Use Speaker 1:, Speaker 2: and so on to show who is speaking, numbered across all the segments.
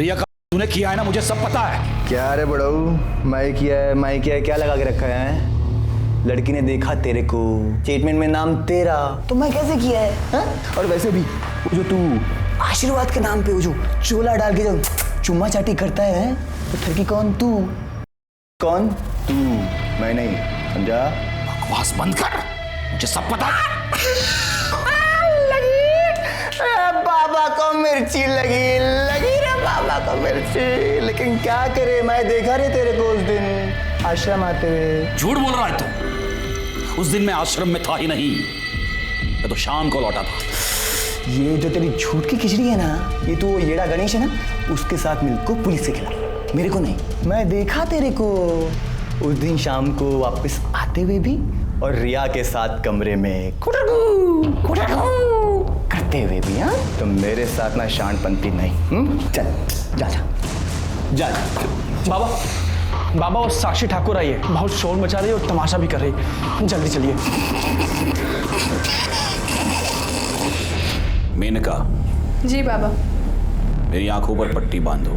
Speaker 1: रिया का तूने किया है ना, मुझे सब पता है।
Speaker 2: क्या रे बड़ऊ, मैं किया है क्या लगा के रखा है? लड़की ने देखा तेरे को, स्टेटमेंट में नाम तेरा, तो मैं कैसे किया है हा? और वैसे भी जो तू आशीर्वाद के नाम पे वो जो चोला डाल के जो चुम्मा चाटी करता है, तो ठगी कौन? तू। कौन? तू, मैं नहीं, समझा?
Speaker 1: बकवास बंद कर, मुझे सब पता है।
Speaker 2: बाबा को मिर्ची लगी रे बाबा को मिर्ची। लेकिन क्या करे, मैं देखा रे तेरे को उस दिन आश्रम आते हुए।
Speaker 1: झूठ बोल रहा है तू। उस दिन मैं आश्रम में था ही नहीं, मैं तो शाम को लौटा था।
Speaker 2: ये जो तेरी झूठ की खिचड़ी है ना, ये तो येड़ा गणेश है ना, उसके साथ मिलकर पुलिस से खिला, मेरे को नहीं। मैं देखा तेरे को उस दिन शाम को वापस आते हुए भी, और रिया के साथ कमरे में करते हुए भी। हाँ, तो मेरे साथ ना शानपंती नहीं। चल जा जा जा।
Speaker 3: बाबा बाबा, वो साक्षी ठाकुर आई है, बहुत शोर मचा रही है और तमाशा भी कर रही है, जल्दी चलिए।
Speaker 1: मेनका।
Speaker 4: जी बाबा।
Speaker 1: मेरी आंखों पर पट्टी बांधो।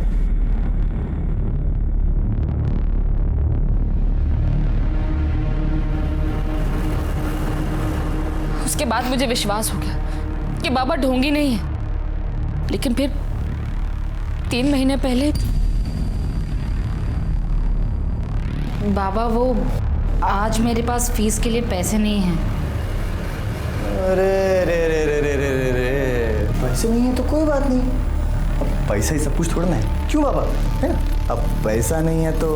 Speaker 4: उसके बाद मुझे विश्वास हो गया कि बाबा ढोंगी नहीं है। लेकिन फिर 3 महीने पहले बाबा, वो आज मेरे पास फीस के लिए पैसे नहीं हैं।
Speaker 2: अरे रे रे रे रे रे रे रे, पैसे नहीं है तो कोई बात नहीं, अब पैसा ही सब कुछ थोड़ा ना है, क्यों बाबा, है ना? अब पैसा नहीं है तो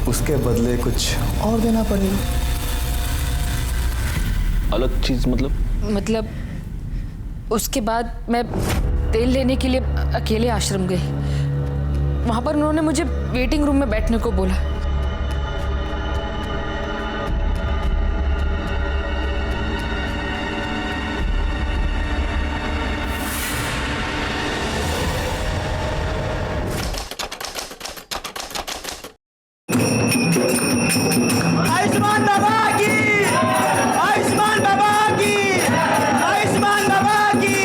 Speaker 2: उसके बदले कुछ और देना पड़ेगा।
Speaker 3: अलग चीज मतलब
Speaker 4: उसके बाद मैं तेल लेने के लिए अकेले आश्रम गई। वहां पर उन्होंने मुझे वेटिंग रूम में बैठने को बोला।
Speaker 2: आयुष्मान बाबा की, आयुष्मान बाबा की, आयुष्मान बाबा की।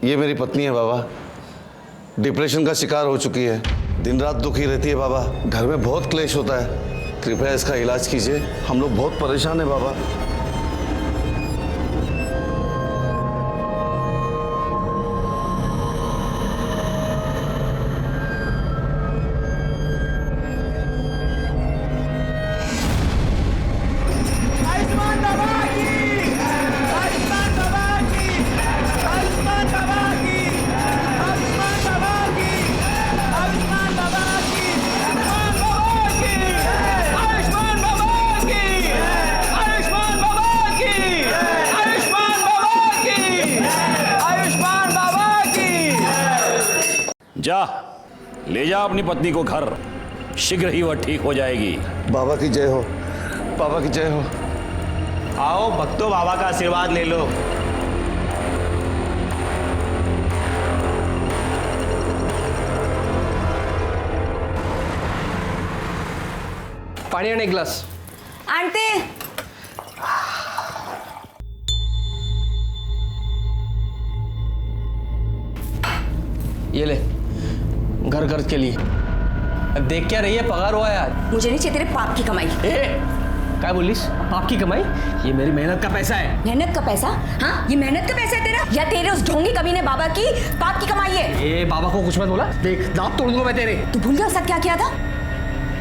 Speaker 5: ये मेरी पत्नी है बाबा, डिप्रेशन का शिकार हो चुकी है, दिन रात दुखी रहती है बाबा, घर में बहुत क्लेश होता है, कृपया इसका इलाज कीजिए, हम लोग बहुत परेशान हैं बाबा।
Speaker 1: जा, ले जा अपनी पत्नी को घर, शीघ्र ही वह ठीक हो जाएगी।
Speaker 5: बाबा की जय हो, बाबा की जय हो।
Speaker 6: आओ भक्तों, बाबा का आशीर्वाद ले लो।
Speaker 3: पानी और एक गिलास।
Speaker 7: आंटी,
Speaker 3: ये ले, घर खर्च के लिए। देख क्या रही है, पगार हुआ है आज।
Speaker 7: मुझे नहीं चाहिए तेरे पाप की कमाई।
Speaker 3: क्या बोलिस? पाप की कमाई? ये मेरी मेहनत का पैसा है।
Speaker 7: मेहनत का पैसा? हाँ, ये मेहनत का पैसा है तेरा, या तेरे उस ढोंगी कमीने बाबा की पाप की कमाई है?
Speaker 3: ए, बाबा को कुछ मत बोला, देख दांत तोड़ दूंगा मैं तेरे।
Speaker 7: तू भूल गया उसका क्या किया था?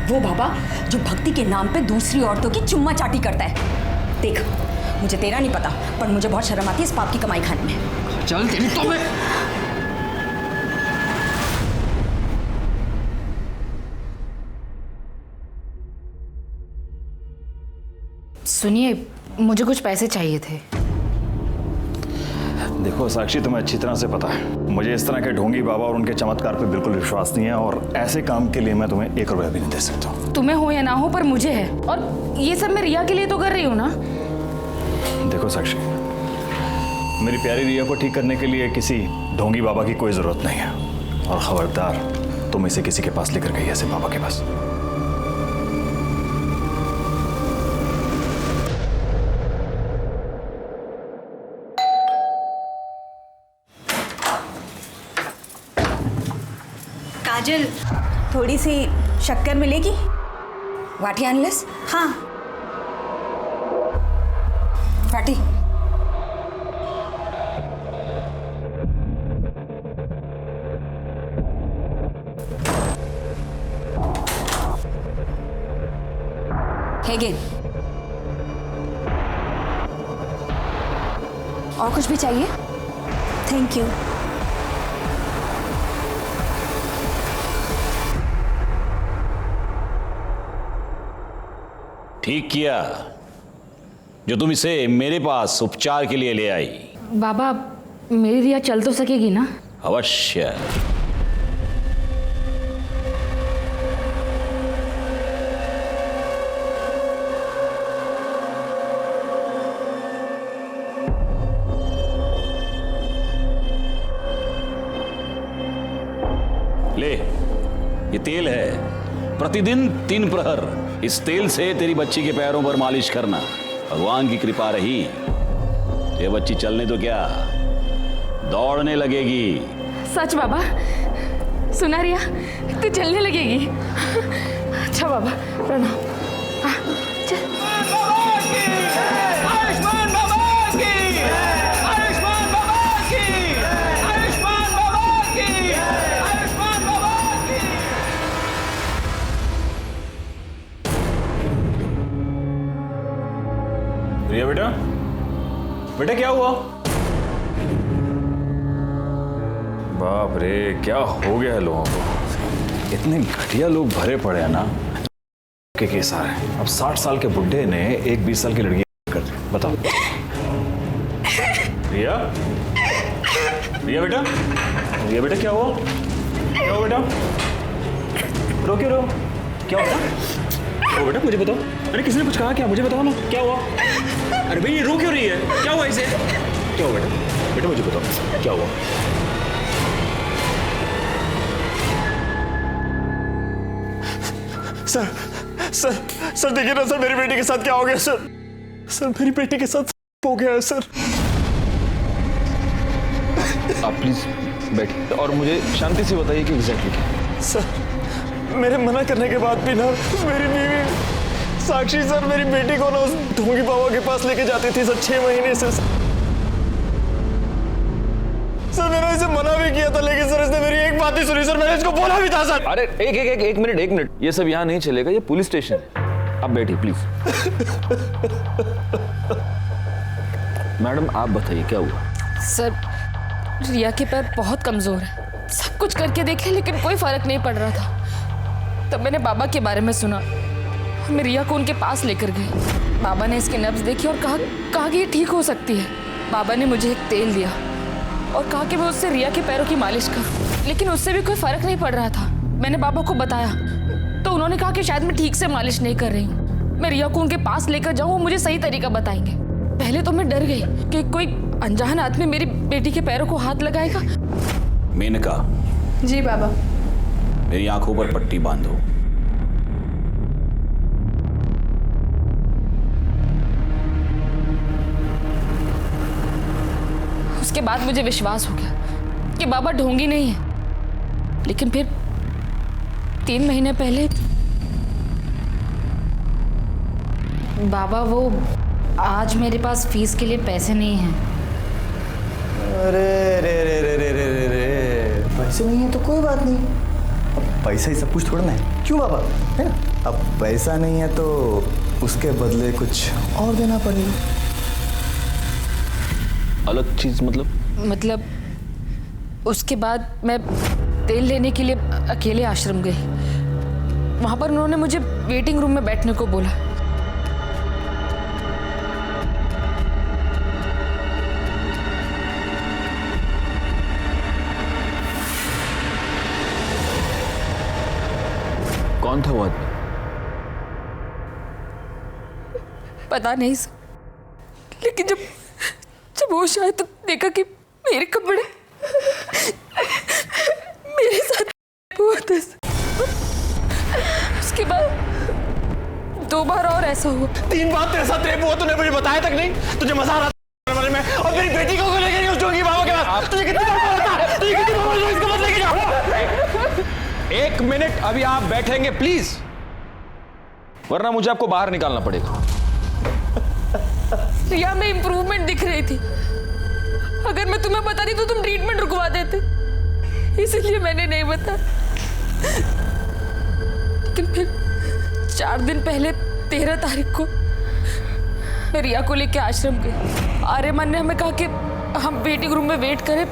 Speaker 7: वो बाबा जो भक्ति के नाम पे दूसरी औरतों की चुम्मा चाटी करता है। देख, मुझे तेरा नहीं पता, पर मुझे बहुत शर्म आती है इस पाप की कमाई खाने में।
Speaker 3: चल तेरी तो मैं।
Speaker 4: सुनिए, मुझे कुछ पैसे चाहिए थे।
Speaker 8: देखो साक्षी, तुम्हें अच्छी तरह से पता है मुझे इस तरह के ढोंगी बाबा और उनके चमत्कार पे बिल्कुल विश्वास नहीं है, और ऐसे काम के लिए मैं तुम्हें 1 रुपया भी नहीं दे सकता हूँ।
Speaker 4: तुम्हें हो या ना हो, पर मुझे है, और ये सब मैं रिया के लिए तो कर रही हूँ ना।
Speaker 8: देखो साक्षी, मेरी प्यारी रिया को ठीक करने के लिए किसी ढोंगी बाबा की कोई जरूरत नहीं है, और खबरदार तुम इसे किसी के पास लेकर गई ऐसे बाबा के पास।
Speaker 7: काजल, थोड़ी सी शक्कर मिलेगी? वाटी अनलेस? हाँ वाटी। Again. और कुछ भी चाहिए? Thank you.
Speaker 1: ठीक किया जो तुम इसे मेरे पास उपचार के लिए ले आई।
Speaker 4: बाबा, मेरी रिया चल तो सकेगी ना?
Speaker 1: अवश्य। ले, ये तेल है। प्रतिदिन 3 प्रहर इस तेल से तेरी बच्ची के पैरों पर मालिश करना। भगवान की कृपा रही, ये बच्ची चलने तो क्या, दौड़ने लगेगी।
Speaker 4: सच बाबा? सुना रिया, तू चलने लगेगी? अच्छा बाबा, प्रणाम। हाँ, चल।
Speaker 6: आयुष्मान बाबा की, आयुष्मान बाबा की, आयुष्मान बाबा की, आयुष्मान बाबा की।
Speaker 8: रिया बेटा, बेटा क्या हुआ? बाप रे, क्या हो गया है लोगों को? इतने घटिया लोग भरे पड़े हैं ना के केस आ रहे हैं। अब 60 साल के बुढ़े ने एक 20 साल की लड़की कर दी, बताओ। रिया, रिया बेटा, रिया बेटा क्या हुआ? क्या हुआ बेटा? रो क्यों रो? क्या हुआ? ओ बेटा मुझे बताओ। अरे किसी ने कुछ कहा क्या? मुझे बताओ ना, क्या हुआ? अरे भाई ये रो क्यों रही है? क्या हुआ इसे? क्या हुआ बेटा? बेटा मुझे बताओ, क्या हुआ? सर सर सर देखिए ना सर, मेरी बेटी के साथ क्या हो गया सर? सर मेरी बेटी के साथ हो गया है सर।
Speaker 9: आप प्लीज बैठिए और मुझे शांति से बताइए कि एग्जैक्टली।
Speaker 8: सर मेरे मना करने के बाद भी ना मेरी बीवी साक्षी सर मेरी बेटी को ना उस ढोंगी बाबा के पास लेके जाती थी सर 6 महीने से। सर मैंने इसे मना भी किया था, लेकिन सर इसने मेरी एक बात नहीं सुनी सर। मैंने इसको बोला भी था सर।
Speaker 9: अरे एक मिनट, ये सब यहाँ नहीं चलेगा, ये पुलिस स्टेशन है। आप बैठिए प्लीज। मैडम आप बताइए क्या हुआ?
Speaker 4: सर, रिया के पैर बहुत कमजोर है। सब कुछ करके देखे लेकिन कोई फर्क नहीं पड़ रहा था। तब मैंने बाबा के बारे में सुना। मैं रिया को उनके पास लेकर गई। बाबा ने इसकी नब्ज देखी और कहा कि ये ठीक हो सकती है। बाबा ने मुझे एक तेल दिया और कहा कि मैं उससे रिया के पैरों की मालिश करूं, लेकिन उससे भी कोई फर्क नहीं पड़ रहा था। मैंने बाबा को बताया तो उन्होंने कहा कि शायद मैं ठीक से मालिश नहीं कर रही हूँ। मैं रिया को उनके पास लेकर जाऊँ, वो मुझे सही तरीका बताएंगे। पहले तो मैं डर गई कि कोई अनजान आदमी मेरी बेटी के पैरों को हाथ लगाएगा।
Speaker 1: मेनका।
Speaker 10: जी बाबा।
Speaker 1: मेरी आंखों पर पट्टी बांधो।
Speaker 4: उसके बाद मुझे विश्वास हो गया कि बाबा ढोंगी नहीं है। लेकिन फिर 3 महीने पहले बाबा, वो आज मेरे पास फीस के लिए पैसे नहीं हैं।
Speaker 2: अरे रे रे रे रे रे रे रे, पैसे नहीं है तो कोई बात नहीं। अब पैसा ही सब कुछ थोड़ा ना है, क्यों बाबा, है ना? अब पैसा नहीं है तो उसके बदले कुछ और देना पड़ेगा।
Speaker 9: अलग चीज
Speaker 4: मतलब उसके बाद मैं तेल लेने के लिए अकेले आश्रम गई। वहां पर उन्होंने मुझे वेटिंग रूम में बैठने को बोला।
Speaker 9: कौन था वो आदमी?
Speaker 4: पता नहीं सर, लेकिन जब होश आया तो देखा कि मेरे कपड़े मेरे साथ हुआ था। उसके बाद 2 बार और ऐसा हुआ।
Speaker 8: 3 बार तेरे साथ रेप हुआ, तूने मुझे बताया तक नहीं? तुझे मजा आ रहा था बारे में? और मेरी बेटी को लेके गई उस ढोंगी बाबा के पास। तुझे कितनी बार बोला था? तुझे कितनी बार बोला इसको मत लेके जाओ?
Speaker 9: अभी आप बैठेंगे प्लीज, वरना मुझे आपको बाहर निकालना पड़ेगा।
Speaker 4: रिया में इंप्रूवमेंट दिख रही थी। अगर मैं तुम्हें बताती तो तुम ट्रीटमेंट रुकवा देते, इसलिए मैंने नहीं बताया। लेकिन फिर 4 दिन पहले 13 तारीख को मैं रिया को लेके आश्रम गई। आर्यमन ने हमें कहा कि हम वेटिंग रूम में वेट करें,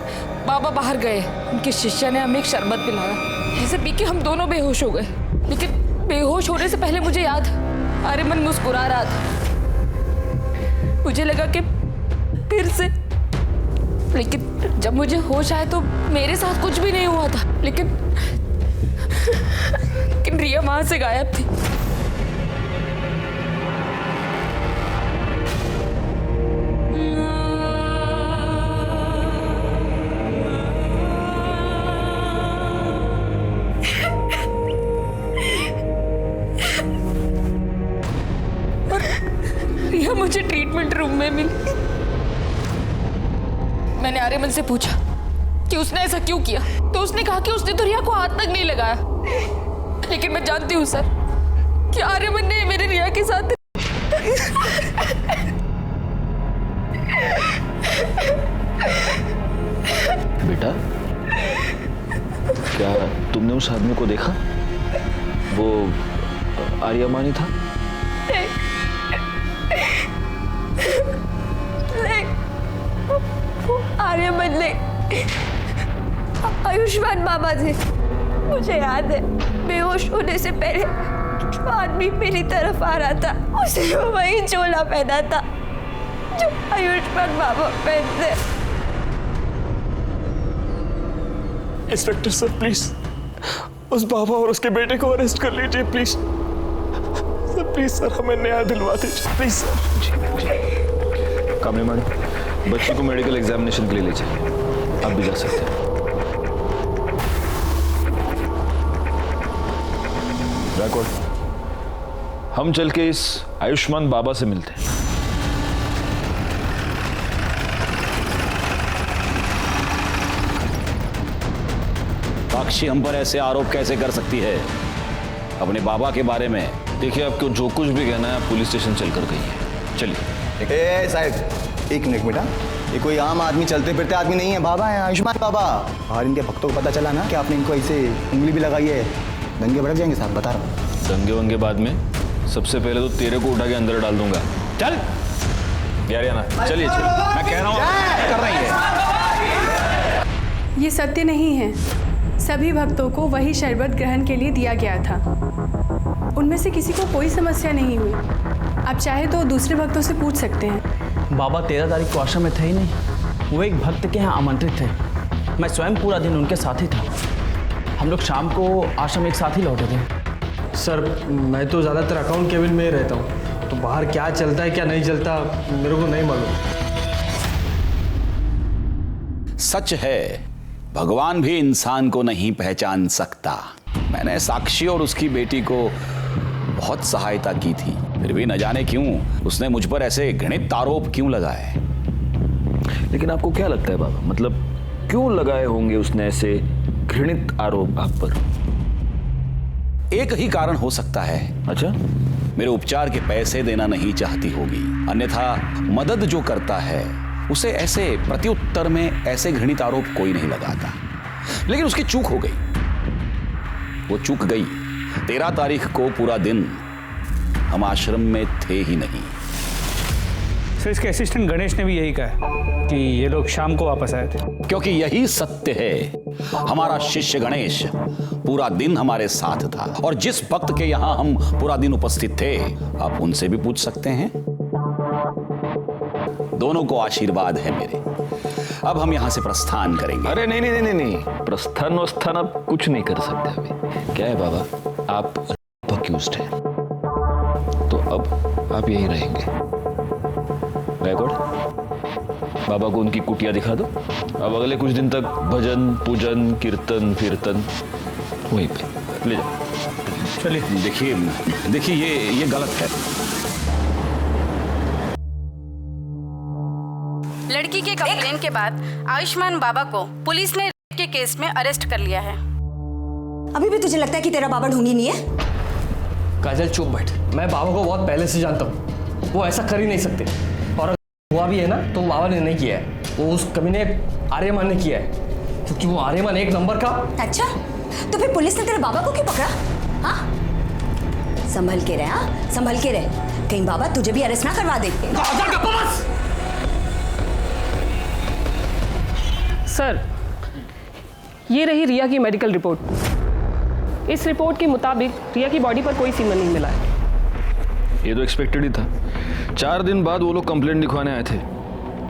Speaker 4: बाबा बाहर गए। उनके शिष्य ने हमें एक शरबत पिलाया, जिसे पी के हम दोनों बेहोश हो गए। लेकिन बेहोश होने से पहले मुझे याद, आर्यमन मुस्कुरा रहा था। मुझे लगा कि फिर से, लेकिन जब मुझे होश आया तो मेरे साथ कुछ भी नहीं हुआ था। लेकिन रिया वहां से गायब थी। रिया मुझे ट्रीटमेंट रूम में मिली। मैंने आर्यमन से पूछा कि उसने ऐसा क्यों किया, तो उसने कहा कि उसने तो रिया को हाथ तक नहीं लगाया। लेकिन मैं जानती हूँ सर कि आर्यमन ने मेरे रिया के साथ
Speaker 9: बेटा, क्या तुमने उस आदमी को देखा? वो आर्यमानी था?
Speaker 7: आर्यमन ने आयुष्मान बाबा थे। मुझे याद है, बेहोश होने से पहले जो आदमी मेरी तरफ आ रहा था, उसने वही चोला पहना था जो आयुष्मान बाबा पहनते।
Speaker 8: इंस्पेक्टर सर प्लीज उस बाबा और उसके बेटे को अरेस्ट कर लीजिए प्लीज सर। प्लीज सर, हमें न्याय दिलवा दीजिए प्लीज सर।
Speaker 9: कामनी मैडम, बच्ची को मेडिकल एग्जामिनेशन के लिए ले जाइए। आप भी जा सकते हैं। रैकॉर्ड, हम चल के इस आयुष्मान बाबा से मिलते हैं।
Speaker 1: साक्षी हम पर ऐसे आरोप कैसे कर सकती है अपने बाबा के बारे में?
Speaker 9: देखिए, आपको जो कुछ भी कहना है आप पुलिस स्टेशन चलकर कहिए। चलिए।
Speaker 2: साहब एक मिनट बेटा, ये कोई आम आदमी, चलते फिरते आदमी नहीं है, बाबा है, आयुष्मान बाबा। और इनके भक्तों को पता चला ना कि आपने इनको ऐसे उंगली भी लगाई है, दंगे भड़क जाएंगे साहब, बता रहा हूँ।
Speaker 9: दंगे वंगे बाद में, सबसे पहले तो तेरे को उठा के अंदर डाल दूंगा। चल यार, ना चलिए चल, मैं कह रहा हूँ कर रही है।
Speaker 10: ये सत्य नहीं है। सभी भक्तों को वही शरबत ग्रहण के लिए दिया गया था। उनमें से किसी को कोई समस्या नहीं हुई। आप चाहे तो दूसरे भक्तों से पूछ सकते हैं।
Speaker 3: बाबा 13 तारीख को आश्रम में थे ही नहीं। वो एक भक्त के यहाँ आमंत्रित थे। मैं स्वयं पूरा दिन उनके साथ ही था। हम लोग शाम को आश्रम एक साथ ही लौटे थे।
Speaker 6: सर, मैं तो ज़्यादातर अकाउंट केबिन में ही रहता हूँ, तो बाहर क्या चलता है क्या नहीं चलता मेरे को नहीं मालूम।
Speaker 1: सच है, भगवान भी इंसान को नहीं पहचान सकता। मैंने साक्षी और उसकी बेटी को बहुत सहायता की थी, फिर भी न जाने क्यों उसने मुझ पर ऐसे घृणित आरोप क्यों लगाए।
Speaker 9: लेकिन आपको क्या लगता है बाबा, मतलब क्यों लगाए होंगे उसने ऐसे घृणित आरोप आप पर?
Speaker 1: एक ही कारण हो सकता है।
Speaker 9: अच्छा?
Speaker 1: मेरे उपचार के पैसे देना नहीं चाहती होगी, अन्यथा मदद जो करता है उसे ऐसे प्रत्युत्तर में ऐसे घृणित आरोप कोई नहीं लगाता। लेकिन उसकी चूक हो गई, वो चूक गई। 13 तारीख को पूरा दिन हम आश्रम में थे ही नहीं।
Speaker 6: सर, इसके असिस्टेंट गणेश ने भी यही कहा कि ये लोग शाम को वापस आए थे।
Speaker 1: क्योंकि यही सत्य है। हमारा शिष्य गणेश पूरा दिन हमारे साथ था, और जिस भक्त के यहां हम पूरा दिन उपस्थित थे, आप उनसे भी पूछ सकते हैं। दोनों को आशीर्वाद है मेरे। अब हम यहां से प्रस्थान करेंगे।
Speaker 9: अरे नहीं नहीं नहीं नहीं, प्रस्थान वस्थान आप कुछ नहीं कर सकते अभी। क्या है बाबा, आप अक्यूज्ड हैं, तो अब आप यहीं रहेंगे। रिकॉर्ड, बाबा को उनकी कुटिया दिखा दो। अब अगले कुछ दिन तक भजन पूजन कीर्तन कीर्तन वहीं पे ले जाओ।
Speaker 1: चलिए। देखिए ये गलत है।
Speaker 11: लड़की के कंप्लेन के बाद आयुष्मान बाबा को पुलिस ने रेप के केस में अरेस्ट कर लिया है।
Speaker 7: अभी भी तुझे लगता है कि तेरा बाबा ढोंगी नहीं है?
Speaker 6: काजल चुप बैठ। मैं बाबा को बहुत पहले से जानता हूँ, वो ऐसा कर ही नहीं सकते। और अगर हुआ भी है ना तो बाबा ने नहीं किया है, वो उस कमीने आर्यमान ने किया है, क्योंकि वो आर्यमान एक नंबर का।
Speaker 7: अच्छा, तो फिर पुलिस ने तेरे बाबा को क्यों पकड़ा? हाँ, संभल के रहे, हाँ संभल के रहे, कहीं बाबा तुझे भी अरेस्ट ना करवा दे।
Speaker 11: सर, ये रही रिया की मेडिकल रिपोर्ट। इस रिपोर्ट के मुताबिक रिया की बॉडी पर कोई सीमन नहीं मिला है।
Speaker 9: ये तो एक्सपेक्टेड ही था। 4 दिन बाद वो लोग कंप्लेंट लिखवाने आए थे।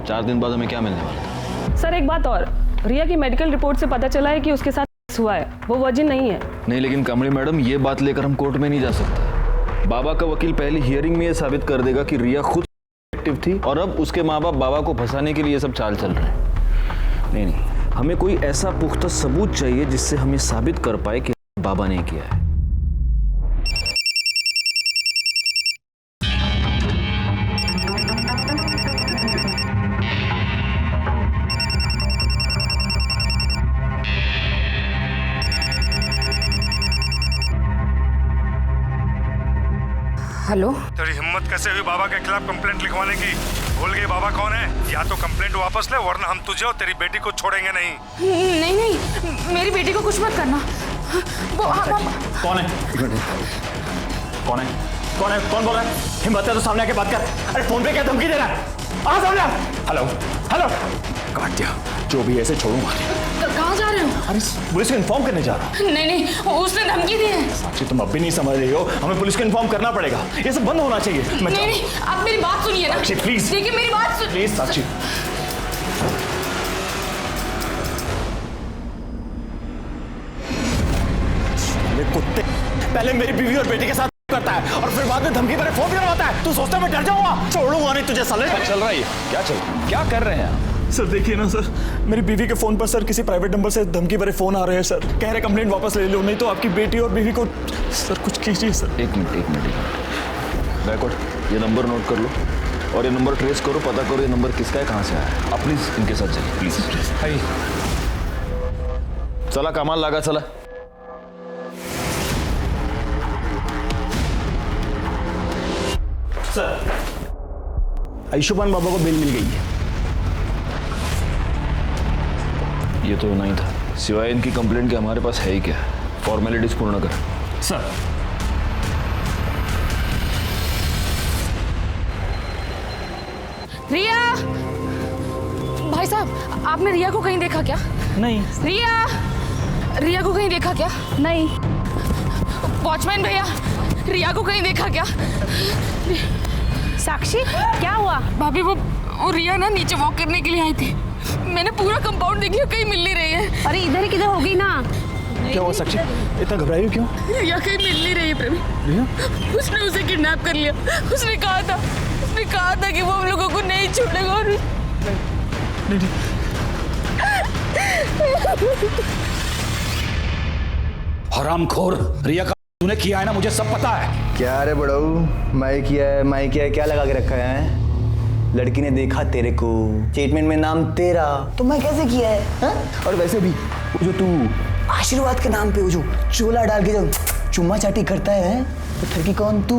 Speaker 9: 4 दिन बाद हमें क्या मिलने वाला था?
Speaker 11: सर एक बात और, रिया की मेडिकल रिपोर्ट से पता चला है कि उसके साथ हुआ है, वो वर्जिन नहीं है।
Speaker 9: नहीं, लेकिन कमली मैडम, ये बात लेकर हम कोर्ट में नहीं जा सकते। बाबा का वकील पहली हियरिंग में ये साबित कर देगा कि रिया खुद एक्टिव थी और अब उसके माँ बाप बाबा को फंसाने के लिए सब चाल चल रहे हैं। नहीं, हमें कोई ऐसा पुख्ता सबूत चाहिए जिससे हमें साबित कर पाए कि बाबा ने किया है।
Speaker 4: हेलो,
Speaker 12: तेरी हिम्मत कैसे हुई बाबा के खिलाफ कंप्लेंट लिखवाने की? भूल गई बाबा कौन है? या तो कंप्लेंट वापस ले, वरना हम तुझे और तेरी बेटी को छोड़ेंगे नहीं।
Speaker 4: नहीं नहीं, मेरी बेटी को कुछ मत करना। वो
Speaker 8: कौन है? कौन है? कौन है? कौन बोल रहा है? हिम्मत है तो सामने आके बात कर। अरे फोन पे क्या धमकी दे रहा है? आ सामने। हेलो हेलो, काट दिया। जो भी ऐसे छोड़ूंगा।
Speaker 4: कहाँ जा रहे हो?
Speaker 8: अरे पुलिस को इन्फॉर्म करने जा रहा हूँ।
Speaker 4: नहीं, उसने धमकी दी है।
Speaker 8: साक्षी, तुम अब भी नहीं समझ रही हो, हमें पुलिस को इन्फॉर्म करना पड़ेगा। ये सब बंद होना चाहिए।
Speaker 4: नहीं, आप मेरी बात सुनिए ना।
Speaker 8: साक्षी प्लीज,
Speaker 4: देखिए मेरी बात सुनिए
Speaker 8: प्लीज साक्षी। कुत्ते, पहले मेरी बीवी और बेटी के साथ करता है और फिर बाद में धमकी मेरे फोन करवाता है। तू सोचता है मैं डर जाऊंगा? छोड़ लूंगा नहीं तुझे साले।
Speaker 9: क्या चल रहा है? क्या कर रहे हैं?
Speaker 8: सर देखिए ना सर, मेरी बीवी के फोन पर सर किसी प्राइवेट नंबर से धमकी भरे फोन आ रहे हैं सर। कह रहे कंप्लेंट वापस ले लो, नहीं तो आपकी बेटी और बीवी को। सर कुछ कीजिए सर।
Speaker 9: एक मिनट। बैकवर्ड, ये नंबर नोट कर लो और ये नंबर ट्रेस करो, पता करो ये नंबर किसका है, कहाँ से आया है। आप प्लीज इनके साथ चलिए, प्लीज। चला कमाल लगा, चला।
Speaker 8: सर, आयुष्मान बाबा को बेल मिल गई है।
Speaker 9: ये तो नहीं था। सिवाय इनकी कंप्लेंट के हमारे पास है ही क्या? फॉर्मेलिटीज पूर्ण कर।
Speaker 8: सर,
Speaker 4: रिया, भाई साहब, आपने रिया को कहीं देखा क्या?
Speaker 3: नहीं।
Speaker 4: रिया को कहीं देखा क्या?
Speaker 10: नहीं।
Speaker 4: वॉचमैन भैया, रिया को कहीं देखा क्या?
Speaker 10: साक्षी, क्या हुआ?
Speaker 4: भाभी, वो रिया ना नीचे वॉक करने के लिए आई थी। मैंने पूरा कंपाउंड देख लिया, कहीं मिल नहीं रही है।
Speaker 10: अरे इधर किधर होगी ना।
Speaker 8: क्या हुआ साक्षी? इतना घबराई हो क्यों?
Speaker 4: रिया कहीं मिल नहीं रही है प्रवीण। उसने उसे किडनैप कर लिया। उसने कहा था कि वो हम लोगों को नहीं छोड़ेगा। और
Speaker 8: नहीं।
Speaker 1: हरामखोर, रिया का तूने किया है ना, मुझे सब पता है।
Speaker 2: क्या रे बड़ऊ, मैं किया है, क्या लगा के रखा है? लड़की ने देखा तेरे को, स्टेटमेंट में नाम तेरा, तो मैं कैसे किया है? हा? और वैसे भी वो जो तू आशीर्वाद के नाम पे वो जो चोला डाल के जो चुम्मा चाटी करता है, तो ठगी कौन? तू।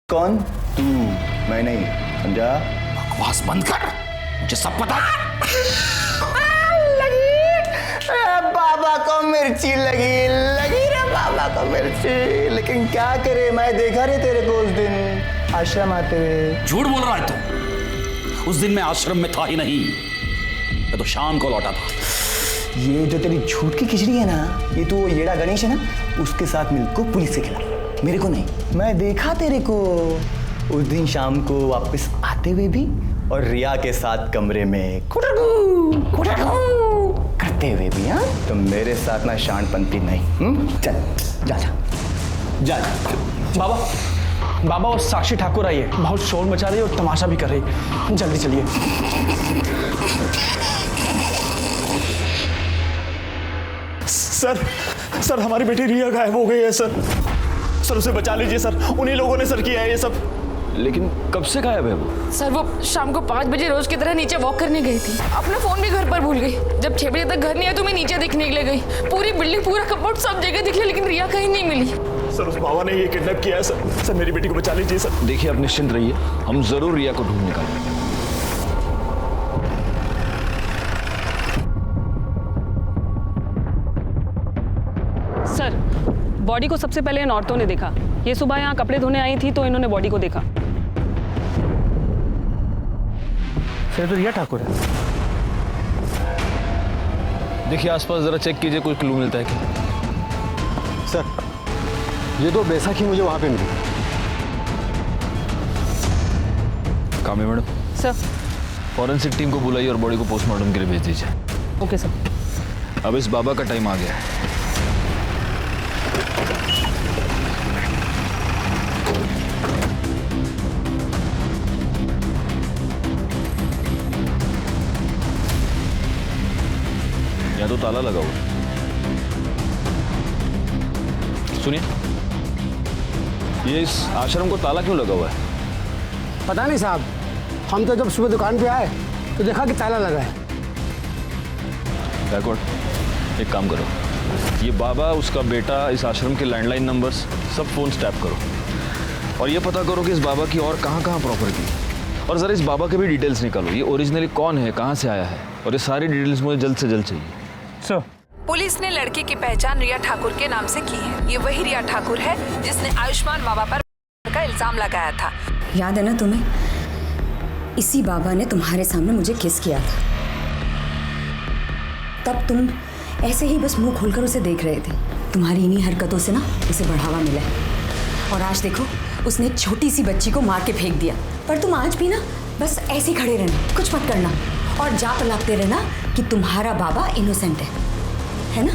Speaker 2: कौन? तू, मैं नहीं, समझा?
Speaker 1: बकवास बंद कर, मुझे सब पता है।
Speaker 2: बाबा को मिर्ची लगी रे बाबा को मिर्ची। लेकिन क्या करे, मैं देखा रे तेरे को उस दिन आश्रम आते हुए।
Speaker 1: झूठ बोल रहा है तू। उस दिन मैं आश्रम में था ही नहीं, मैं तो शाम को लौटा था।
Speaker 2: ये जो तेरी झूठ की खिचड़ी है ना, ये तो येड़ा गणेश है ना, उसके साथ मिलकर पुलिस से खिला, मेरे को नहीं। मैं देखा तेरे को उस दिन शाम को वापस आते हुए भी, और रिया के साथ कमरे में करते हुए भी। हाँ, तो मेरे साथ ना शानपंती नहीं। चल जा।
Speaker 3: बाबा, वो साक्षी ठाकुर आई है, बहुत शोर मचा रही है और तमाशा भी कर रही है। जल्दी चलिए।
Speaker 8: सर, हमारी बेटी रिया गायब हो गई है सर। उसे बचा लीजिए सर, उन्हीं लोगों ने सर किया है ये सब।
Speaker 9: लेकिन कब से गायब है वो?
Speaker 4: सर वो शाम को 5 बजे रोज की तरह नीचे वॉक करने गई थी। अपना फोन भी घर पर भूल गई। जब 6 बजे तक घर नहीं आया तो मैं नीचे देखने के लिए गई। पूरी बिल्डिंग, पूरा कंपाउंड, सब जगह दिख लिया, लेकिन रिया कहीं नहीं मिली।
Speaker 8: सर उस बाबा ने ये किडनैप किया है सर। सर मेरी बेटी को बचा लीजिए सर।
Speaker 9: देखिए आप निश्चिंत रहिए, हम जरूर रिया को ढूंढ निकालेंगे।
Speaker 11: सर बॉडी को सबसे पहले इन औरतों ने देखा। ये सुबह यहाँ कपड़े धोने आई थी तो इन्होंने बॉडी को देखा।
Speaker 3: सर तो रिया ठाकुर है।
Speaker 9: देखिए आसपास जरा चेक कीजिए, कोई क्लू मिलता है क्या?
Speaker 13: सर ये तो बैसाखी मुझे वहाँ पे मिली।
Speaker 9: कामे मैडम,
Speaker 11: सर
Speaker 9: फॉरेंसिक टीम को बुलाइए और बॉडी को पोस्टमार्टम के लिए भेज दीजिए।
Speaker 11: Okay sir.
Speaker 9: अब इस बाबा का टाइम आ गया है। यहाँ तो ताला लगा हुआ। सुनिए, ये इस आश्रम को ताला क्यों लगा हुआ है?
Speaker 13: पता नहीं साहब, हम तो जब सुबह दुकान पे आए तो देखा कि ताला लगा है।
Speaker 9: बैकवर्ड, एक काम करो, ये बाबा, उसका बेटा, इस आश्रम के लैंडलाइन नंबर्स सब फोन टैप करो और ये पता करो कि इस बाबा की और कहाँ कहाँ प्रॉपर्टी है, और ज़रा इस बाबा के भी डिटेल्स निकालो। ये ओरिजिनली कौन है, कहाँ से आया है, और ये सारी डिटेल्स मुझे जल्द से जल्द चाहिए।
Speaker 3: सर
Speaker 14: पुलिस ने लड़की की पहचान रिया ठाकुर के नाम से की है। ये वही रिया ठाकुर है जिसने आयुष्मान बाबा पर का इल्जाम लगाया था।
Speaker 15: याद है ना तुम्हें? इसी बाबा ने तुम्हारे सामने मुझे किस किया था। तब तुम ऐसे ही बस मुंह खोलकर उसे देख रहे थे। तुम्हारी इन्हीं हरकतों से ना उसे बढ़ावा मिला है। और आज देखो, उसने एक छोटी सी बच्ची को मार के फेंक दिया। पर तुम आज भी ना बस ऐसे ही खड़े रहना, कुछ मत करना और जाप लगते रहना कि तुम्हारा बाबा इनोसेंट है ना?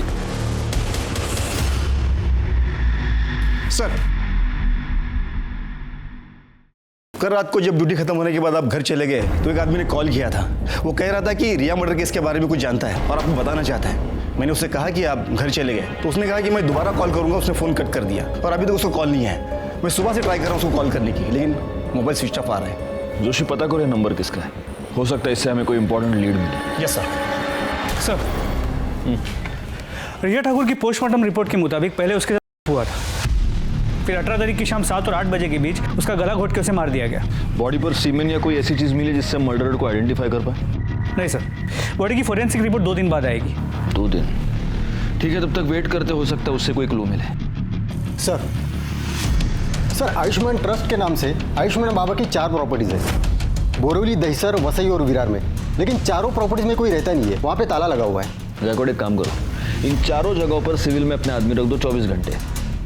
Speaker 2: सर, कल रात को जब ड्यूटी खत्म होने के बाद आप घर चले गए तो एक आदमी ने कॉल किया था। वो कह रहा था कि रिया मर्डर केस के बारे में कुछ जानता है और आपको बताना चाहता है। मैंने उससे कहा कि आप घर चले गए तो उसने कहा कि मैं दोबारा कॉल करूंगा। उसने फ़ोन कट कर दिया और अभी तक उसको कॉल नहीं है। मैं सुबह से ट्राई कर रहा हूँ उसको कॉल करने की, लेकिन मोबाइल स्विच ऑफ आ रहा है।
Speaker 9: जोशी, पता करो ये नंबर किसका है। हो सकता है इससे हमें कोई इंपॉर्टेंट लीड मिले।
Speaker 3: Yes sir. सर रिया ठाकुर की पोस्टमार्टम रिपोर्ट के मुताबिक पहले उसके साथ हुआ था, फिर 18 तारीख की शाम 7 और 8 बजे के बीच उसका गला घोट के उसे मार दिया गया।
Speaker 9: बॉडी पर सीमेन या कोई ऐसी चीज़ मिली जिससे मर्डरर को आइडेंटिफाई कर पाए?
Speaker 3: नहीं सर, बॉडी की फोरेंसिक रिपोर्ट 2 दिन बाद आएगी।
Speaker 9: 2 दिन? ठीक है, तब तक वेट करते, हो सकता है उससे कोई क्लू मिले।
Speaker 13: सर आयुष्मान ट्रस्ट के नाम से आयुष्मान बाबा की 4 प्रॉपर्टीज है, बोरीवली, दहिसर, वसई और विरार में। लेकिन चारों प्रॉपर्टीज में कोई रहता नहीं है, वहाँ पे ताला लगा हुआ है।
Speaker 9: रिकॉर्ड, एक काम करो, इन चारों जगहों पर सिविल में अपने आदमी रख दो 24 घंटे।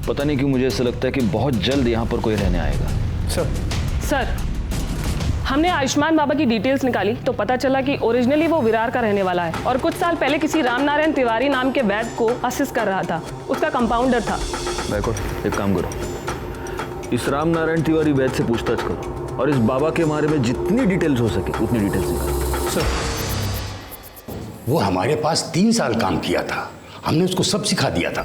Speaker 9: पता नहीं क्यों मुझे ऐसा लगता है कि बहुत जल्द यहाँ पर कोई रहने आएगा।
Speaker 11: सर हमने आयुष्मान बाबा की डिटेल्स निकाली तो पता चला कि ओरिजिनली वो विरार का रहने वाला है और कुछ साल पहले किसी रामनारायण तिवारी नाम के वैद्य को असिस्ट कर रहा था। उसका कंपाउंडर था।
Speaker 9: रिकॉर्ड, एक काम करो, इस रामनारायण तिवारी वैद्य से पूछताछ करो और इस बाबा के बारे में जितनी डिटेल्स हो सके उतनी डिटेल्स निकालो।
Speaker 16: सर वो हमारे पास 3 साल काम किया था, हमने उसको सब सिखा दिया था।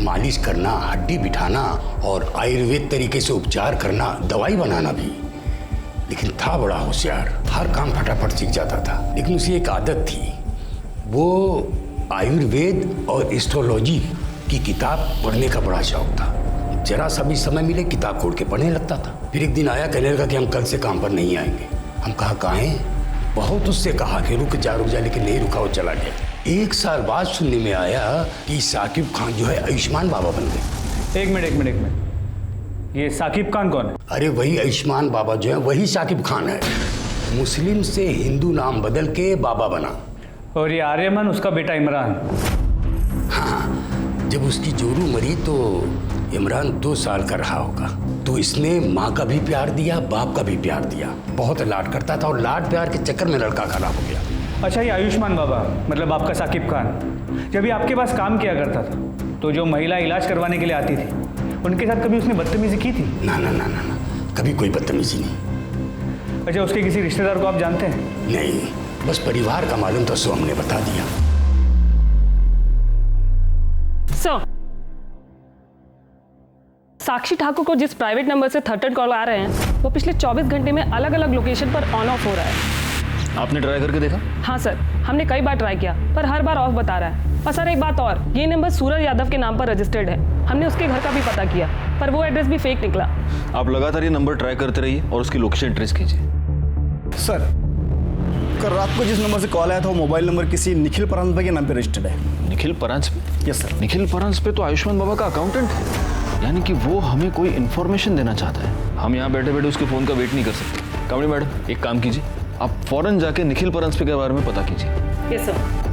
Speaker 16: मालिश करना, हड्डी बिठाना और आयुर्वेद तरीके से उपचार करना, दवाई बनाना भी। लेकिन था बड़ा होशियार, हर काम फटाफट सीख जाता था। लेकिन उसे एक आदत थी, वो आयुर्वेद और एस्ट्रोलॉजी की किताब पढ़ने का बड़ा शौक था। जरा सा भी समय मिले किताब खोल के पढ़ने लगता था। फिर एक दिन आया, कहने लगा कि हम कल से काम पर नहीं आएंगे। हम कहा काहे? बहुत उससे कहा कि रुक जा, लेकिन नहीं रुका, वो चला गया। 1 साल बाद सुनने में आया कि साकिब खान जो है आयुष्मान बाबा बन गए।
Speaker 3: एक मिनट, ये साकिब खान कौन है?
Speaker 16: अरे वही आयुष्मान बाबा जो है वही साकिब खान है। मुस्लिम से हिंदू नाम बदल के बाबा बना।
Speaker 3: और ये आर्यमन उसका बेटा इमरान।
Speaker 16: हाँ, जब उसकी जोरू मरी तो इमरान 2 साल का रहा होगा। तो इसने माँ का भी प्यार दिया, बाप का भी प्यार दिया। बहुत लाड करता था और लाड प्यार के चक्कर में लड़का खराब हो गया।
Speaker 3: अच्छा, ये आयुष्मान बाबा मतलब आपका साकिब खान जब भी आपके पास काम किया करता था तो जो महिला इलाज करवाने के लिए आती थी उनके साथ कभी उसने बदतमीजी की थी?
Speaker 16: ना, कभी कोई बदतमीजी नहीं।
Speaker 3: अच्छा, उसके किसी रिश्तेदार को आप जानते हैं?
Speaker 16: नहीं, बस परिवार का मालूम था, सो हमने बता दिया।
Speaker 11: साक्षी ठाकुर को जिस प्राइवेट नंबर से थर्ड कॉल आ रहे हैं वो पिछले 24 घंटे में अलग अलग लोकेशन पर ऑन ऑफ हो रहा है।
Speaker 9: आपने ट्राई करके देखा?
Speaker 11: हाँ सर, हमने कई बार ट्राई किया पर हर बार ऑफ बता रहा है। और सर एक बात और, ये नंबर सूरज यादव के नाम पर रजिस्टर्ड है। हमने उसके घर का भी पता किया पर वो एड्रेस भी फेक निकला।
Speaker 9: आप लगातार ये नंबर ट्राई करते रहिए और उसकी लोकेशन ट्रेस कीजिए।
Speaker 17: सर, कल रात को जिस नंबर से कॉल आया था वो मोबाइल नंबर किसी निखिल परांजपे के नाम पे रजिस्टर्ड है।
Speaker 9: निखिल परांजपे?
Speaker 17: Yes sir.
Speaker 9: निखिल परांजपे तो आयुष्मान बाबा का अकाउंटेंट है, यानी कि वो हमें कोई इन्फॉर्मेशन देना चाहता है। हम यहाँ बैठे बैठे उसके फ़ोन का वेट नहीं कर सकते। कामड़ी मैडम, एक काम कीजिए, आप फौरन जाके निखिल परांजपे के बारे में पता कीजिए।
Speaker 11: Yes sir.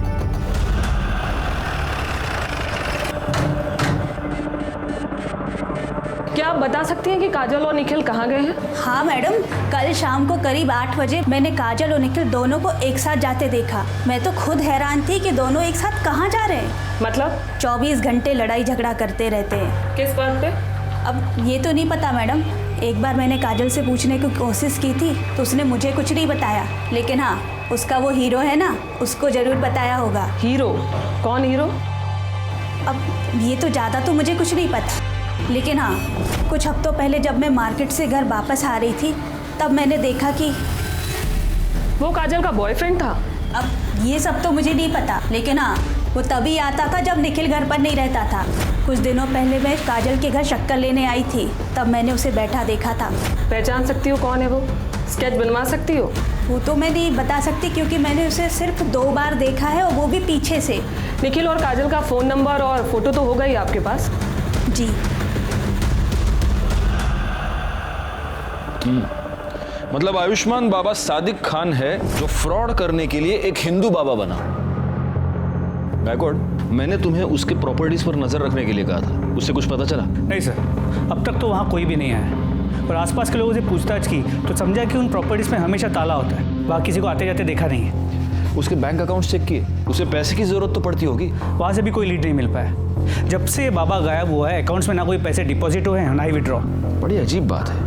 Speaker 11: क्या आप बता सकती हैं कि काजल और निखिल कहाँ गए हैं?
Speaker 7: हाँ मैडम, कल शाम को करीब 8 बजे मैंने काजल और निखिल दोनों को एक साथ जाते देखा। मैं तो खुद हैरान थी कि दोनों एक साथ कहाँ जा रहे हैं।
Speaker 11: मतलब
Speaker 7: 24 घंटे लड़ाई झगड़ा करते रहते हैं।
Speaker 11: किस बात पे?
Speaker 7: अब ये तो नहीं पता मैडम। एक बार मैंने काजल से पूछने की कोशिश की थी तो उसने मुझे कुछ नहीं बताया, लेकिन हाँ उसका वो हीरो है ना, उसको जरूर बताया होगा।
Speaker 11: हीरो? कौन हीरो?
Speaker 7: अब ये तो ज़्यादा तो मुझे कुछ नहीं पता, लेकिन हाँ कुछ हफ्तों पहले जब मैं मार्केट से घर वापस आ रही थी तब मैंने देखा कि
Speaker 11: वो काजल का बॉयफ्रेंड था।
Speaker 7: अब ये सब तो मुझे नहीं पता, लेकिन हाँ वो तभी आता था जब निखिल घर पर नहीं रहता था। कुछ दिनों पहले मैं काजल के घर शक्कर लेने आई थी, तब मैंने उसे बैठा देखा था।
Speaker 11: पहचान सकती हो कौन है वो? स्केच बनवा सकती हो?
Speaker 7: वो तो मैं नहीं बता सकती क्योंकि मैंने उसे सिर्फ 2 बार देखा है और वो भी पीछे से।
Speaker 11: निखिल और काजल का फ़ोन नंबर और फोटो तो होगा ही आपके पास?
Speaker 7: जी।
Speaker 9: मतलब आयुष्मान बाबा सादिक खान है जो फ्रॉड करने के लिए एक हिंदू बाबा बना। गायकवाड़, मैंने तुम्हें उसके प्रॉपर्टीज पर नजर रखने के लिए कहा था, उससे कुछ पता चला?
Speaker 18: नहीं सर, अब तक तो वहाँ कोई भी नहीं आया और आसपास के लोगों से पूछताछ की तो समझा कि उन प्रॉपर्टीज में हमेशा ताला होता है, वहाँ किसी को आते जाते देखा नहीं है।
Speaker 9: उसके बैंक अकाउंट चेक किए? उसे पैसे की जरूरत तो पड़ती होगी।
Speaker 18: वहाँ से भी कोई लीड नहीं मिल पाया। जब से बाबा गायब हुआ है अकाउंट्स में ना कोई पैसे डिपॉजिट हुए हैं ना ही विड्रॉ।
Speaker 9: बड़ी अजीब बात है,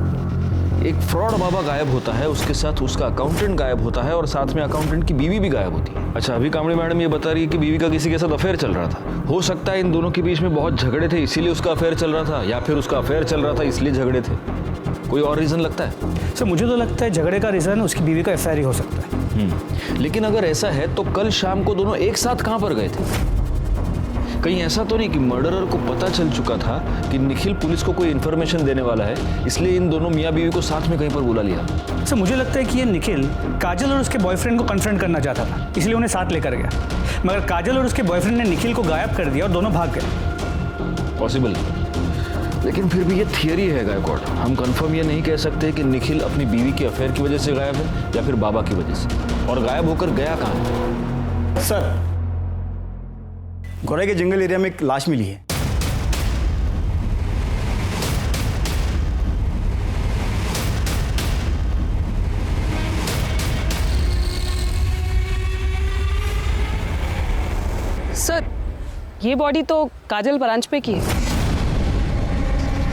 Speaker 9: एक फ्रॉड बाबा गायब होता है, उसके साथ उसका अकाउंटेंट गायब होता है और साथ में अकाउंटेंट की बीवी भी गायब होती है। अच्छा, अभी कामड़ी मैडम ये बता रही है कि बीवी का किसी के साथ अफेयर चल रहा था। हो सकता है इन दोनों के बीच में बहुत झगड़े थे इसीलिए उसका अफेयर चल रहा था, या फिर उसका अफेयर चल रहा था इसलिए झगड़े थे। कोई और रीजन लगता है?
Speaker 18: सर मुझे तो लगता है झगड़े का रीजन उसकी बीवी का अफेयर ही हो सकता है।
Speaker 9: लेकिन अगर ऐसा है तो कल शाम को दोनों एक साथ कहाँ पर गए थे? कहीं ऐसा तो नहीं कि मर्डरर को पता चल चुका था कि निखिल पुलिस को कोई इन्फॉर्मेशन देने वाला है, इसलिए इन दोनों मियाँ बीवी को साथ में कहीं पर बुला लिया?
Speaker 18: सर मुझे लगता है कि ये निखिल काजल और उसके बॉयफ्रेंड को कन्फ्रंट करना चाहता था, इसलिए उन्हें साथ लेकर गया, मगर काजल और उसके बॉयफ्रेंड ने निखिल को गायब कर दिया और दोनों भाग गए।
Speaker 9: पॉसिबल, लेकिन फिर भी ये थियरी है गायकवाड़। हम कंफर्म ये नहीं कह सकते कि निखिल अपनी बीवी के अफेयर की वजह से गायब है या फिर बाबा की वजह से। और गायब होकर गया कहाँ?
Speaker 17: सर, गोरे के जंगल एरिया में एक लाश मिली है।
Speaker 11: सर, ये बॉडी तो काजल परांजपे की है।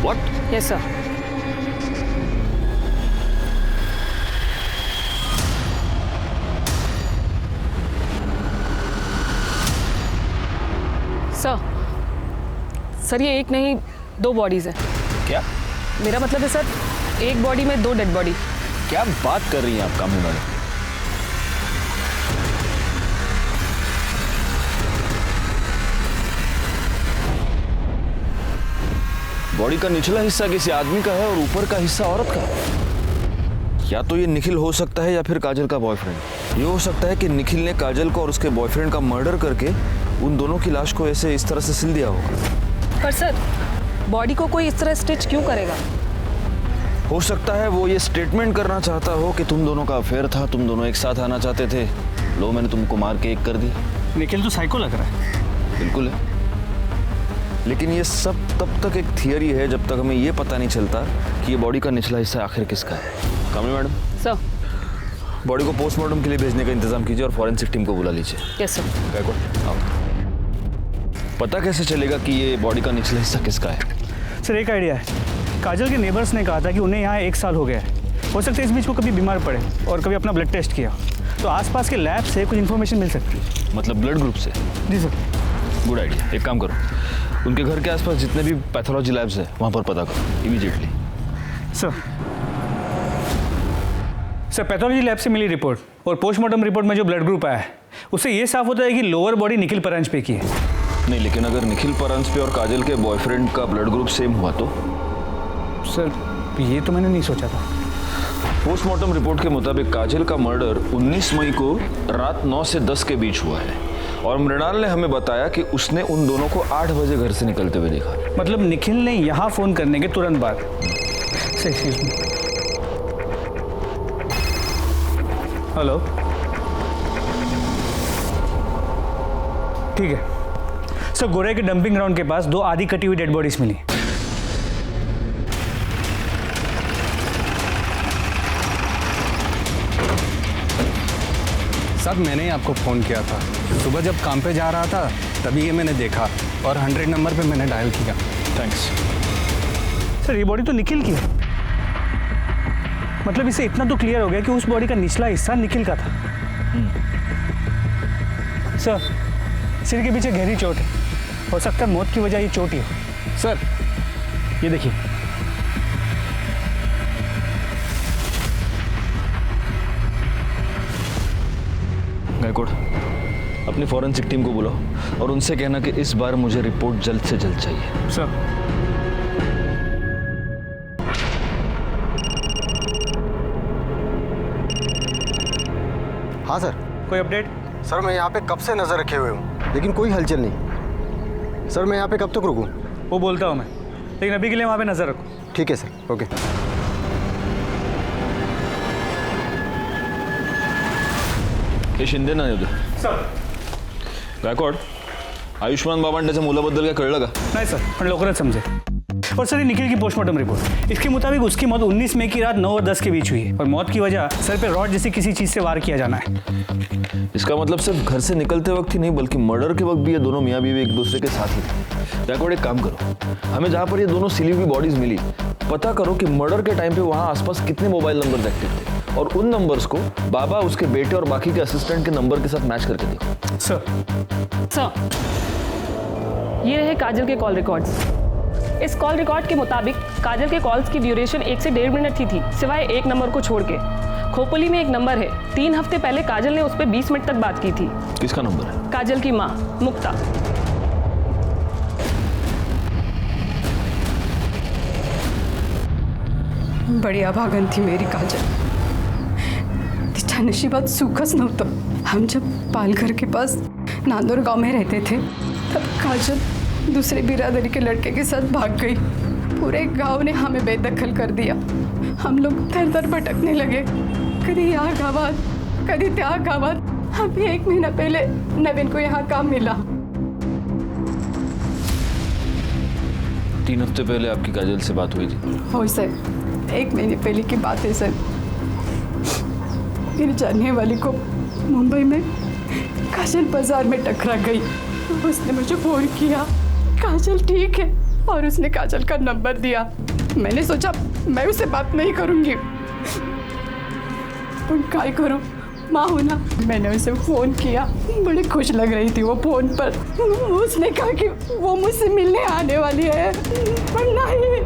Speaker 9: What?
Speaker 11: Yes sir. सर ये एक नहीं 2 बॉडीज हैं।
Speaker 9: क्या?
Speaker 11: मेरा मतलब है सर, एक बॉडी में 2 डेड बॉडी।
Speaker 9: क्या बात कर रही हैं आप कामड़ी मैडम? बॉडी का निचला हिस्सा किसी आदमी का है और ऊपर का हिस्सा औरत का है। या तो ये निखिल हो सकता है या फिर काजल का बॉयफ्रेंड। ये हो सकता है कि निखिल ने काजल को और उसके बॉयफ्रेंड का मर्डर करके उन दोनों की लाश को ऐसे इस तरह से सिल दिया होगा।
Speaker 11: पर सर, बॉडी को कोई इस तरह स्टिच क्यों करेगा?
Speaker 9: हो सकता है वो ये स्टेटमेंट करना चाहता हो कि तुम दोनों का अफेयर था, तुम दोनों एक साथ आना चाहते थे, लो मैंने तुमको मार के एक कर दी।
Speaker 18: निखिल तो साइको लग रहा है।
Speaker 9: बिल्कुल है, लेकिन ये सब तब तक एक थियरी है जब तक हमें ये पता नहीं चलता कि ये बॉडी का निचला हिस्सा आखिर किसका है। कामड़ी मैडम,
Speaker 11: सर
Speaker 9: बॉडी को पोस्टमार्टम के लिए भेजने का इंतजाम कीजिए और फॉरेंसिक टीम को बुला लीजिए।
Speaker 11: Yes sir.
Speaker 9: गायकवाड़, आओ। पता कैसे चलेगा कि ये बॉडी का निचला हिस्सा किसका है?
Speaker 18: सर एक आइडिया है, काजल के नेबर्स ने कहा था कि उन्हें यहाँ 1 साल हो गया है। हो सकता है इस बीच को कभी बीमार पड़े और कभी अपना ब्लड टेस्ट किया, तो आसपास के लैब से कुछ इन्फॉर्मेशन मिल सकती है।
Speaker 9: मतलब ब्लड ग्रुप से?
Speaker 18: जी सर।
Speaker 9: Good idea. एक काम करो, उनके घर के आसपास जितने भी पैथोलॉजी लैब्स हैं वहां पर पता करो इमीडिएटली।
Speaker 18: सर पैथोलॉजी लैब से मिली रिपोर्ट और पोस्टमार्टम रिपोर्ट में जो ब्लड ग्रुप आया है उससे ये साफ होता है कि लोअर बॉडी निखिल परांजपे की है।
Speaker 9: नहीं, लेकिन अगर निखिल परांजपे और काजल के बॉयफ्रेंड का ब्लड ग्रुप सेम हुआ तो?
Speaker 18: सर ये तो मैंने नहीं सोचा था।
Speaker 9: पोस्टमार्टम रिपोर्ट के मुताबिक काजल का मर्डर 19 मई को रात 9 से 10 के बीच हुआ है और मृणाल ने हमें बताया कि उसने उन दोनों को 8 बजे घर से निकलते हुए देखा।
Speaker 18: मतलब निखिल ने यहाँ फोन करने के तुरंत बाद। हेलो, ठीक है सर। गोरे के डंपिंग ग्राउंड के पास 2 आधी कटी हुई डेड बॉडीज मिली।
Speaker 13: साहब मैंने ही आपको फ़ोन किया था। सुबह जब काम पे जा रहा था तभी ये मैंने देखा और 100 नंबर पे मैंने डायल किया।
Speaker 18: Thanks sir. ये बॉडी तो निखिल की है। मतलब इसे इतना तो क्लियर हो गया कि उस बॉडी का निचला हिस्सा निखिल का था। सर सिर के पीछे गहरी चोट है, हो सकता है मौत की वजह ये चोट ही हो। सर ये देखिए।
Speaker 9: गायकवाड़, अपनी फॉरेंसिक टीम को बुलाओ और उनसे कहना कि इस बार मुझे रिपोर्ट जल्द से जल्द चाहिए।
Speaker 18: सर
Speaker 13: हाँ सर।
Speaker 18: कोई अपडेट?
Speaker 13: सर मैं यहाँ पे कब से नज़र रखे हुए हूँ लेकिन कोई हलचल नहीं। सर मैं यहाँ पे कब तक रुकूँ?
Speaker 18: वो बोलता हूँ मैं, लेकिन अभी के लिए वहाँ पे नज़र रखो।
Speaker 13: ठीक है सर, ओके।
Speaker 9: हे शिंदे ना उद्या
Speaker 18: सर।
Speaker 9: गायकवाड, आयुष्मान बाबांड्याच्या मुलाबद्दल काय कळलं का?
Speaker 18: नहीं सर, पण लवकरच समझे। और सर ये निखिल की पोस्टमार्टम रिपोर्ट, इसके मुताबिक उसकी मौत 19 मई की रात 9 और 10 के बीच हुई है और मौत की वजह सर पे रॉड जैसी किसी चीज से वार किया जाना है।
Speaker 9: इसका मतलब सिर्फ घर से निकलते वक्त ही नहीं बल्कि मर्डर के वक्त भी ये दोनों मियाँ बीवी एक दूसरे के साथ ही थे। गायकवाड एक काम करो, हमें जहाँ पर ये दोनों सिली हुई बॉडीज मिली पता करो कि मर्डर के टाइम पे वहाँ आसपास कितने मोबाइल नंबर एक्टिव थे और उन नंबर्स को बाबा, उसके बेटे और बाकी के असिस्टेंट के नंबर के साथ मैच करके देखो।
Speaker 11: सर ये रहे काजल के कॉल रिकॉर्ड्स। इस कॉल रिकॉर्ड के मुताबिक काजल के कॉल्स की ड्यूरेशन 1 से 1.5 मिनट ही थी, सिवाय एक नंबर को छोड़ के। खोपोली में एक नंबर है, 3 हफ्ते पहले काजल ने उस पर 20 मिनट तक बात की थी।
Speaker 9: किसका नंबर है?
Speaker 11: काजल की माँ मुक्ता।
Speaker 10: बड़ी अभागन थी मेरी काजल। तिच्या नशिबात सुखच नव्हतं। हम जब पालघर के पास नांदोर गांव में रहते थे तब काजल दूसरे बिरादरी के लड़के के साथ भाग गई। पूरे गांव ने हमें बेदखल कर दिया। हम लोग दर दर भटकने लगे, कभी यहाँ गावात कभी त्या गावात। अभी 1 महीना पहले नवीन को यहाँ काम मिला।
Speaker 9: 3 हफ्ते पहले आपकी काजल से बात हुई थी?
Speaker 10: हो सर, 1 महीने पहले की बात है सर। मेरी जानने वाली को मुंबई में काजल बाजार में टकरा गई। उसने मुझे फोन किया, काजल ठीक है, और उसने काजल का नंबर दिया। मैंने सोचा मैं उससे बात नहीं करूंगी, पर क्या करूं, माँ हूं ना। मैंने उसे फोन किया, बड़ी खुश लग रही थी वो फोन पर। उसने कहा कि वो मुझसे मिलने आने वाली है, पर नहीं,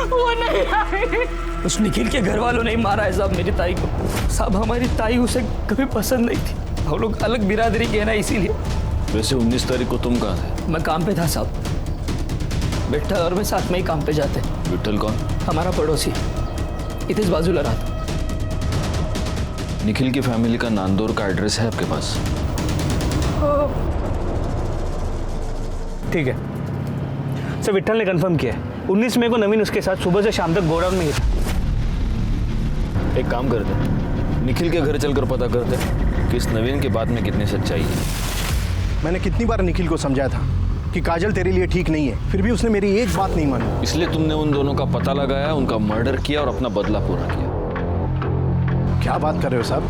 Speaker 10: वो नहीं आई।
Speaker 6: उस निखिल के घर वालों ने ही मारा है साहब मेरी ताई को। साहब हमारी ताई उसे कभी पसंद नहीं थी, हम लोग अलग बिरादरी के हैं ना, इसीलिए।
Speaker 9: वैसे 19 तारीख को तुम कहाँ थे?
Speaker 6: मैं काम पे था साहब, विठल और मैं साथ में ही काम पे जाते।
Speaker 9: विठल कौन?
Speaker 6: हमारा पड़ोसी, इधर बाजूला रहा था।
Speaker 9: निखिल की फैमिली का नांदौर का एड्रेस है आपके पास?
Speaker 18: ठीक है सर, विठल ने कंफर्म किया है। 19 मई को नवीन उसके साथ सुबह से शाम तक गोडाउन में ही था।
Speaker 9: एक काम करते, निखिल के घर चलकर पता करते कि इस नवीन की बात में कितनी सच्चाई है।
Speaker 17: मैंने कितनी बार निखिल को समझाया था कि काजल तेरे लिए ठीक नहीं है, फिर भी उसने मेरी एक बात नहीं मानी।
Speaker 9: इसलिए तुमने उन दोनों का पता लगाया, उनका मर्डर किया और अपना बदला पूरा किया।
Speaker 17: क्या बात कर रहे हो साहब?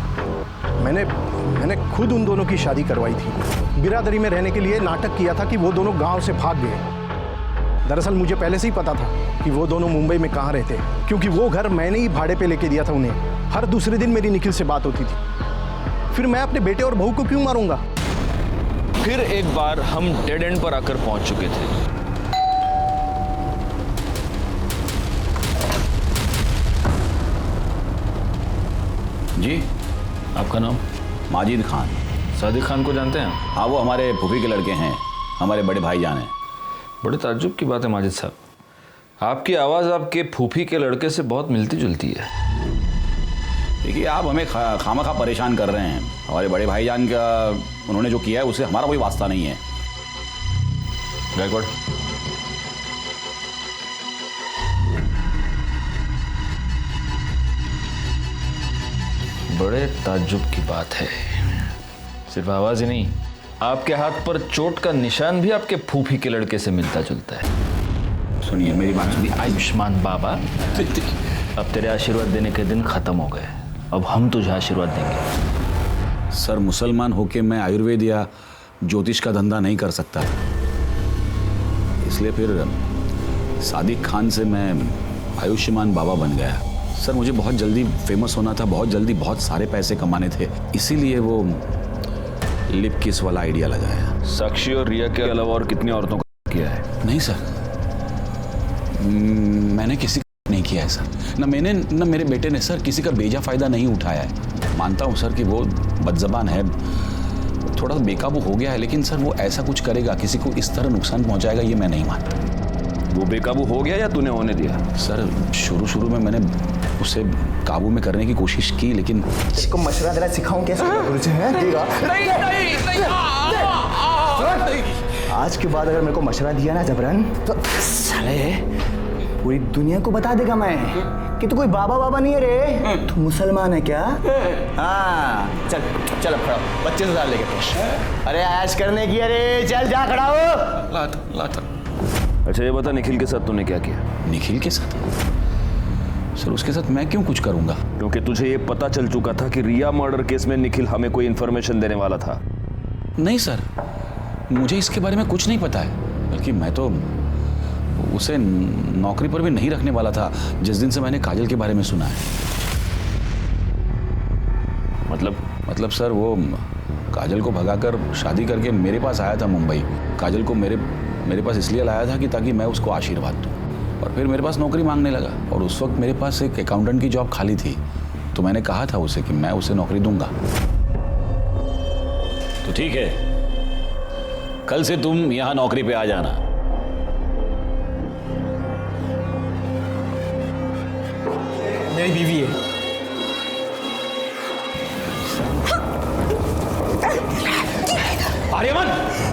Speaker 17: मैंने खुद उन दोनों की शादी करवाई थी। बिरादरी में रहने के लिए नाटक किया था कि वो दोनों गांव से भाग गए। दरअसल मुझे पहले से ही पता था कि वो दोनों मुंबई में कहाँ रहते हैं, क्योंकि वो घर मैंने ही भाड़े पे लेके दिया था उन्हें। हर दूसरे दिन मेरी निखिल से बात होती थी। फिर मैं अपने बेटे और बहू को क्यों मारूंगा?
Speaker 9: फिर एक बार हम डेड एंड पर आकर पहुंच चुके थे।
Speaker 1: जी,
Speaker 9: आपका नाम?
Speaker 1: माजिद खान।
Speaker 9: सादिक खान को जानते हैं?
Speaker 1: हाँ, वो हमारे फूफी के लड़के हैं, हमारे बड़े भाईजान हैं।
Speaker 9: बड़े ताज्जुब की बात है माजिद साहब, आपकी आवाज़ आपके फूफी के लड़के से बहुत मिलती जुलती है।
Speaker 1: देखिए, आप हमें खामखा परेशान कर रहे हैं। हमारे बड़े भाईजान का उन्होंने जो किया है उससे हमारा कोई वास्ता नहीं है।
Speaker 9: गायकवाड़, बड़े ताज्जुब की बात है। सिर्फ आवाज ही नहीं, आपके हाथ पर चोट का निशान भी आपके फूफी के लड़के से मिलता जुलता है।
Speaker 1: सुनिए मेरी बात सुनिए।
Speaker 9: आयुष्मान बाबा, अब तेरे आशीर्वाद देने के दिन खत्म हो गए, अब हम तुझे आशीर्वाद देंगे।
Speaker 1: सर, मुसलमान होके मैं आयुर्वेद या ज्योतिष का धंधा नहीं कर सकता, इसलिए फिर सादिक खान से मैं आयुष्मान बाबा बन गया। सर, मुझे बहुत जल्दी फेमस होना था, बहुत जल्दी बहुत सारे पैसे कमाने थे, इसीलिए वो लिप किस वाला आइडिया लगाया।
Speaker 9: साक्षी और रिया के अलावा और कितनी औरतों को किया है?
Speaker 1: नहीं सर, मैंने किसी का नहीं किया है सर। न मैंने न मेरे बेटे ने सर किसी का बेजा फायदा नहीं उठाया है। मानता हूँ सर कि वो बदजबान है, थोड़ा बेकाबू हो गया है, लेकिन सर वो ऐसा कुछ करेगा, किसी को इस तरह नुकसान पहुंचाएगा, ये मैं नहीं मानता।
Speaker 9: वो बेकाबू हो गया या तूने होने दिया?
Speaker 1: सर, शुरू में मैंने उसे काबू में करने की कोशिश की, लेकिन
Speaker 2: इसको मशवरा देना सिखाऊं कैसे? आज के बाद अगर मेरे को मशवरा दिया ना जबरन, तो साले पूरी दुनिया को बता देगा मैं कि तू कोई बाबा नहीं है रे, तू मुसलमान है क्या? हाँ, चल चल अब खड़ा हो, 25,000 लेके तो। अरे ऐश करने की, अरे चल जा खड़ा हो।
Speaker 9: लाता। अच्छा ये बता, निखिल के साथ तूने क्या किया?
Speaker 1: निखिल के साथ? सर, उसके साथ मैं क्यों कुछ करूंगा?
Speaker 9: क्योंकि तुझे ये पता चल चुका था कि रिया मर्डर केस में निखिल हमें कोई इन्फॉर्मेशन देने वाला था।
Speaker 1: नहीं सर, मुझे इसके बारे में कुछ नहीं पता है, बल्कि मैं तो उसे नौकरी पर भी नहीं रखने वाला था जिस दिन से मैंने काजल के बारे में सुना है। मतलब सर, वो काजल को भगाकर शादी करके मेरे पास आया था मुंबई। काजल को मेरे पास इसलिए लाया था कि ताकि मैं उसको आशीर्वाद दूं, और फिर मेरे पास नौकरी मांगने लगा, और उस वक्त मेरे पास एक अकाउंटेंट की जॉब खाली थी, तो मैंने कहा था उसे कि मैं उसे नौकरी दूंगा। तो ठीक है, कल से तुम यहां नौकरी पे आ जाना।
Speaker 6: मेरी बीवी है।
Speaker 2: आर्यमन,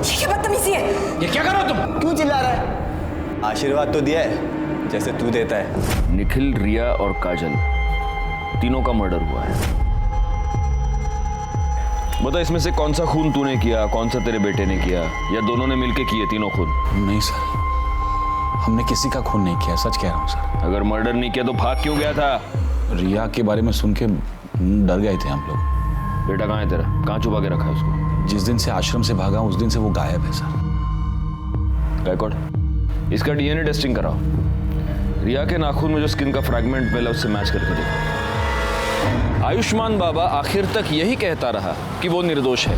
Speaker 15: ये क्या बदतमीजी है?
Speaker 2: ये क्या कर रहे हो तुम? क्यों चिल्ला रहा है? आशीर्वाद तो दिया है जैसे तू देता है।
Speaker 9: निखिल, रिया और काजल तीनों का मर्डर हुआ है। बता, इसमें से कौन सा खून तूने किया, कौन सा तेरे बेटे ने किया, या दोनों ने मिलके किए तीनों खून?
Speaker 1: नहीं सर, हमने किसी का खून नहीं किया, सच कह रहा हूँ सर।
Speaker 9: अगर मर्डर नहीं किया तो भाग क्यों गया था?
Speaker 1: रिया के बारे में सुन के डर गए थे हम लोग।
Speaker 9: बेटा कहाँ है तेरा? कहाँ छुपा के रखा है उसको?
Speaker 1: जिस दिन से आश्रम से भागा उस दिन से वो गायब है सर।
Speaker 9: गायकवाड़, इसका डीएनए टेस्टिंग कराओ। रिया के नाखून में जो स्किन का फ्रैगमेंट मिला उससे मैच करके देखो। आयुष्मान बाबा आखिर तक यही कहता रहा कि वो निर्दोष है।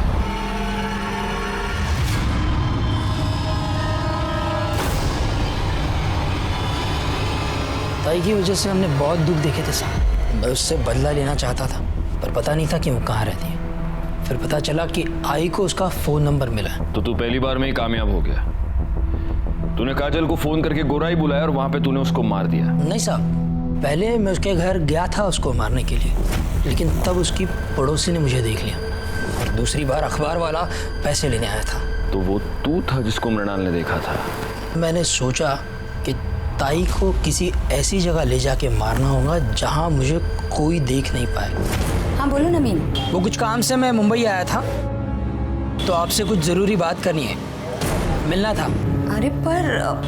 Speaker 19: ताई की वजह से हमने बहुत दुख देखे थे साहब। मैं उससे बदला लेना चाहता था, पर पता नहीं था कि वो कहाँ रहती है। फिर पता चला कि आई को उसका फोन नंबर मिला है।
Speaker 9: तो तू पहली बार में ही कामयाब हो गया। तूने काजल को फोन करके गोराई बुलाया और वहां पे तूने उसको मार दिया।
Speaker 19: नहीं साहब, पहले मैं उसके घर गया था उसको मारने के लिए, लेकिन तब उसकी पड़ोसी ने मुझे देख लिया, और दूसरी बार अखबार वाला पैसे लेने आया था।
Speaker 9: तो वो तू था जिसको मृणाल ने देखा था?
Speaker 19: मैंने सोचा कि ताई को किसी ऐसी जगह ले जाके मारना होगा जहां मुझे कोई देख नहीं पाए।
Speaker 15: हाँ बोलो नमीन।
Speaker 19: वो कुछ काम से मैं मुंबई आया था, तो आपसे कुछ जरूरी बात करनी है, मिलना था।
Speaker 15: अरे पर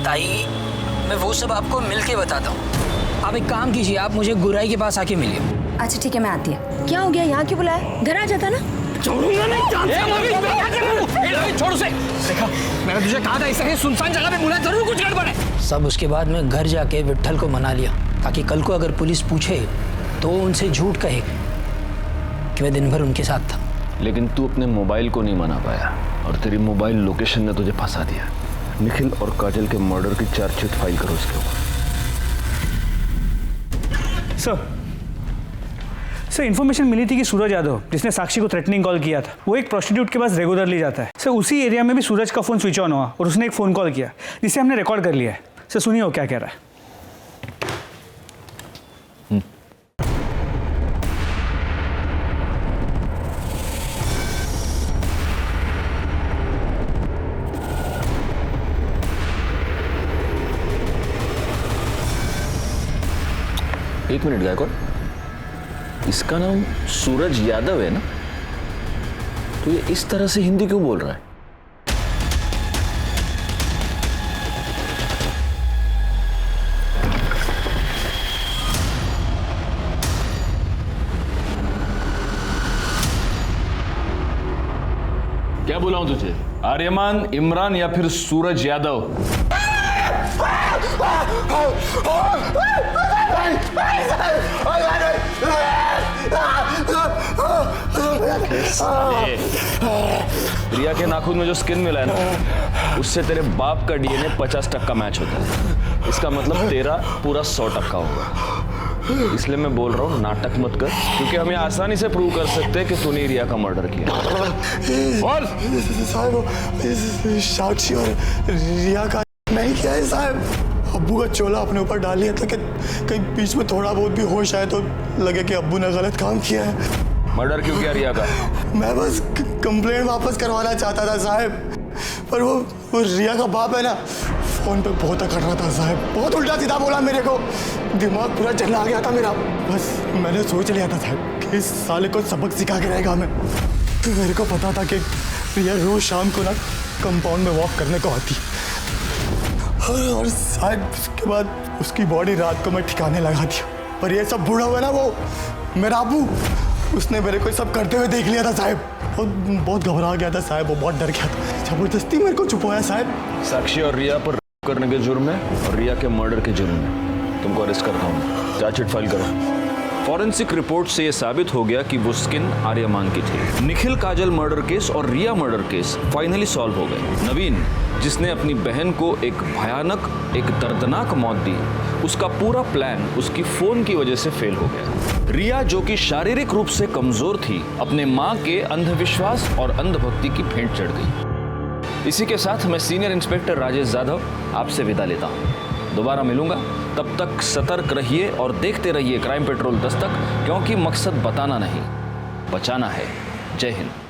Speaker 19: ताई, मैं वो सब आपको मिल के बताता हूँ। आप एक काम कीजिए, आप मुझे गुराई के पास आके मिलिए।
Speaker 15: अच्छा ठीक है, मैं आती है। क्या हो गया, यहाँ क्यों बुलाया? घर आ जाता ना।
Speaker 19: छोड़ूंगा नहीं। छोड़ उसे। देखा, मैंने तुझे कहा था इस तरह सुनसान जगह पे बुलाया, जरूर कुछ गड़बड़ है। सब उसके बाद मैं घर जाके विट्ठल को मना लिया, ताकि कल को अगर पुलिस पूछे तो उनसे झूठ कहे कि मैं दिन भर उनके साथ था।
Speaker 9: लेकिन तू अपने मोबाइल को नहीं मना पाया। और तेरी मोबाइल लोकेशन ने तुझे फंसा दिया। निखिल और काजल के मर्डर की चार्जशीट फाइल करो इसके ऊपर।
Speaker 18: सर इन्फॉर्मेशन मिली थी कि सूरज यादव, जिसने साक्षी को थ्रेटनिंग कॉल किया था, वो एक प्रोस्टिट्यूट के पास रेगुलरली जाता है। सर उसी एरिया में भी सूरज का फ़ोन स्विच ऑन हुआ और उसने एक फ़ोन कॉल किया जिसे हमने रिकॉर्ड कर लिया है। सर सुनिए वो क्या कह रहा है।
Speaker 9: एक मिनट गायकवाड़, इसका नाम सूरज यादव है ना? तो ये इस तरह से हिंदी क्यों बोल रहा है? क्या बुलाऊं तुझे? आर्यमान, इमरान या फिर सूरज यादव? रिया के नाखून में जो स्किन मिला है ना, उससे तेरे बाप का डीएनए 50% मैच होता है। इसका मतलब तेरा पूरा 100% होगा। इसलिए मैं बोल रहा हूँ नाटक मत कर, क्योंकि हम ये आसानी से प्रूव कर सकते हैं कि तूने रिया का मर्डर किया। बोल।
Speaker 2: साहब, साक्षी और रिया का नहीं किया है साहब। अब्बू का चोला अपने ऊपर डाल लिया था कि कहीं बीच में थोड़ा बहुत भी होश आए तो लगे कि अब्बू ने गलत काम किया है।
Speaker 9: मर्डर क्यों किया रिया का?
Speaker 2: मैं बस कंप्लेंट वापस करवाना चाहता था साहब, पर वो रिया का बाप है ना, फोन पे बहुत अकड़ रहा था साहब। बहुत उल्टा सीधा बोला मेरे को, दिमाग पूरा चलना आ गया था मेरा। बस मैंने सोच लिया था साहब कि इस साले को सबक सिखा के रहेगा मैं। तो मेरे को पता था कि रिया रोज शाम को ना कंपाउंड में वॉक करने को आती, और शायद उसके बाद उसकी बॉडी रात को मैं ठिकाने लगा दिया। पर ये सब बूढ़ा हुआ ना, वो मेरा अब्बू, उसने मेरे को सब करते हुए देख लिया था साहब। और बहुत घबरा गया था साहब, वो बहुत डर गया था। जबरदस्ती मेरे को छुपाया साहब।
Speaker 9: साक्षी और रिया पर करने के जुर्म में और रिया के मर्डर के जुर्म में तुमको अरेस्ट करता हूँ। चार्जशीट फाइल करो। फॉरेंसिक रिपोर्ट से यह साबित हो गया कि वो स्किन आर्यमान की थी। निखिल काजल मर्डर केस और रिया मर्डर केस फाइनली सॉल्व हो गए। नवीन, जिसने अपनी बहन को एक भयानक, एक दर्दनाक मौत दी, उसका पूरा प्लान उसकी फोन की वजह से फेल हो गया। रिया, जो कि शारीरिक रूप से कमजोर थी, अपने मां के अंधविश्वास और अंधभक्ति की भेंट चढ़ गई। इसी के साथ मैं सीनियर इंस्पेक्टर राजेश यादव आपसे विदा लेता हूं। दोबारा मिलूंगा, तब तक सतर्क रहिए और देखते रहिए क्राइम पेट्रोल दस्तक, क्योंकि मकसद बताना नहीं, बचाना है। जय हिंद।